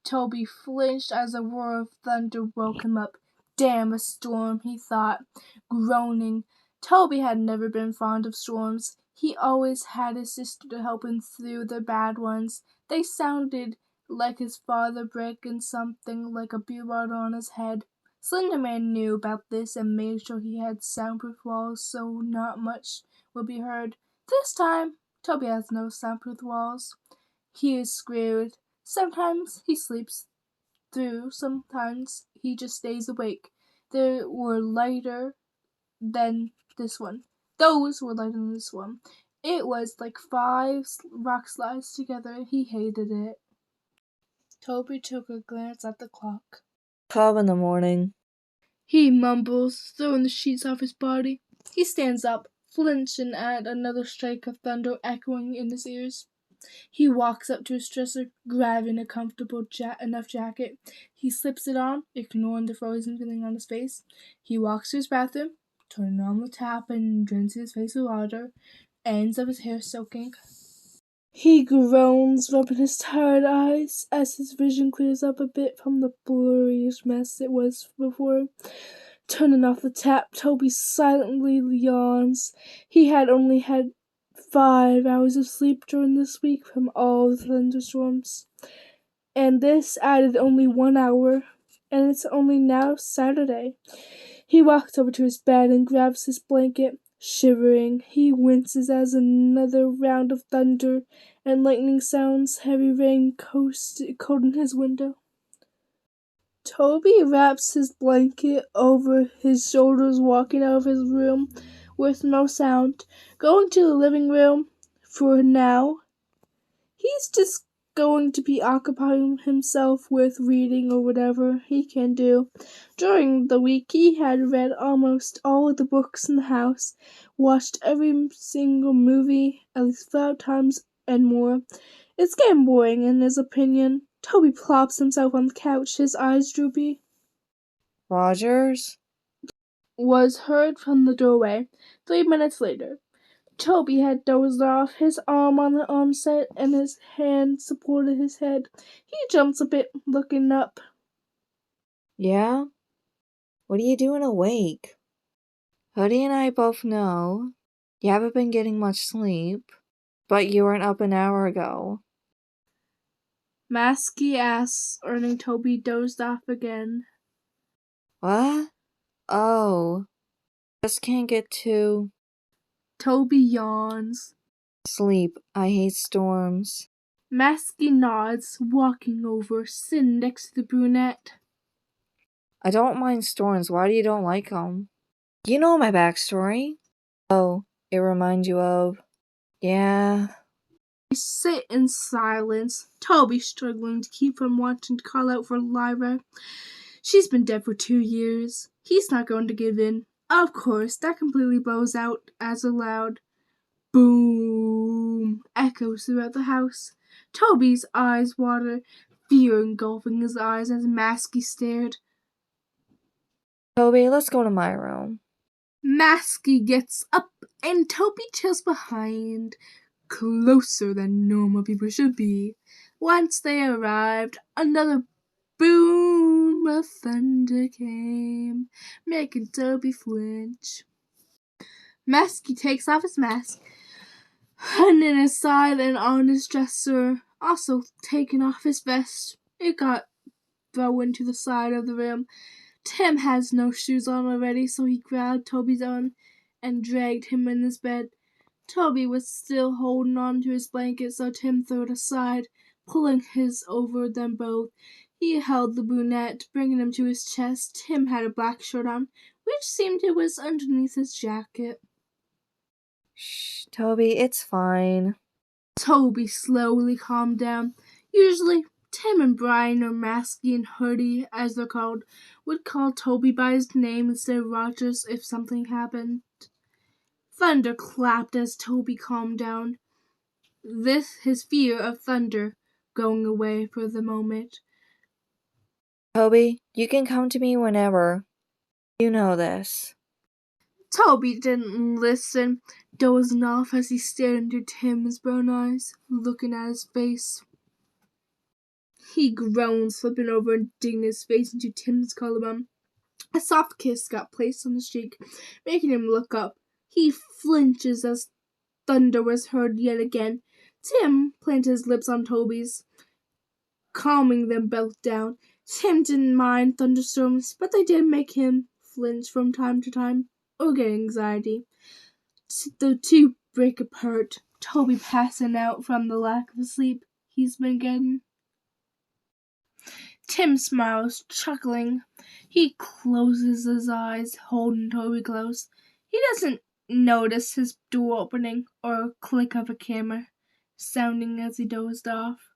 Toby flinched as a roar of thunder woke him up. Damn a storm, he thought, groaning. Toby had never been fond of storms. He always had his sister to help him through the bad ones. They sounded like his father breaking something like a beer bottle on his head. Slender Man knew about this and made sure he had soundproof walls so not much would be heard. This time, Toby has no soundproof walls. He is screwed. Sometimes he sleeps through, sometimes he just stays awake. They were lighter than this one. Those were lighter than this one. It was like 5 rock slides together. He hated it. Toby took a glance at the clock. 12 in the morning. He mumbles, throwing the sheets off his body. He stands up, flinching at another strike of thunder echoing in his ears. He walks up to his dresser, grabbing a comfortable enough jacket. He slips it on, ignoring the frozen feeling on his face. He walks to his bathroom, turning on the tap and drenching his face with water, ends of his hair soaking. He groans, rubbing his tired eyes as his vision clears up a bit from the blurriest mess it was before. Turning off the tap, Toby silently yawns. He had only had 5 hours of sleep during this week from all the thunderstorms. And this added only 1 hour, and it's only now Saturday. He walks over to his bed and grabs his blanket. Shivering, he winces as another round of thunder and lightning sounds, heavy rain coating his window. Toby wraps his blanket over his shoulders, walking out of his room with no sound. Going to the living room for now. He's just going to be occupying himself with reading or whatever he can do. During the week, he had read almost all of the books in the house, watched every single movie at least 5 times and more. It's getting boring, in his opinion. Toby plops himself on the couch, his eyes droopy. Rogers? Was heard from the doorway. 3 minutes later. Toby had dozed off, his arm on the armset and his hand supported his head. He jumps a bit, looking up. Yeah? What are you doing awake? Hoodie and I both know you haven't been getting much sleep, but you weren't up an hour ago. Masky asks, earning Toby dozed off again. What? Oh. Just can't get to Toby yawns. sleep. I hate storms. Masky nods, walking over, sitting next to the brunette. I don't mind storms. Why do you don't like them? You know my backstory. Oh, it reminds you of... Yeah. They sit in silence, Toby struggling to keep from wanting to call out for Lyra. She's been dead for 2 years. He's not going to give in. Of course, that completely blows out as a loud boom echoes throughout the house. Toby's eyes water, fear engulfing his eyes as Masky stared. Toby, let's go to my room. Masky gets up and Toby chills behind, closer than normal people should be. Once they arrived, another boom of thunder came, making Toby flinch. Masky takes off his mask, hiding his side and on his dresser, also taking off his vest. It got thrown to the side of the room. Tim has no shoes on already, so he grabbed Toby's arm and dragged him in his bed. Toby was still holding on to his blanket, so Tim threw it aside, pulling his over them both. He held the brunette, bringing him to his chest. Tim had a black shirt on, which seemed it was underneath his jacket. Shh, Toby, it's fine. Toby slowly calmed down. Usually, Tim and Brian, or Masky and Hoodie, as they're called, would call Toby by his name instead of Rogers if something happened. Thunder clapped as Toby calmed down. His fear of thunder going away for the moment. Toby, you can come to me whenever. You know this. Toby didn't listen, dozing off as he stared into Tim's brown eyes, looking at his face. He groans, flipping over and digging his face into Tim's collarbone. A soft kiss got placed on his cheek, making him look up. He flinches as thunder was heard yet again. Tim planted his lips on Toby's, calming them both down. Tim didn't mind thunderstorms, but they did make him flinch from time to time, or get anxiety. The two break apart, Toby passing out from the lack of sleep he's been getting. Tim smiles, chuckling. He closes his eyes, holding Toby close. He doesn't notice his door opening or a click of a camera sounding as he dozed off.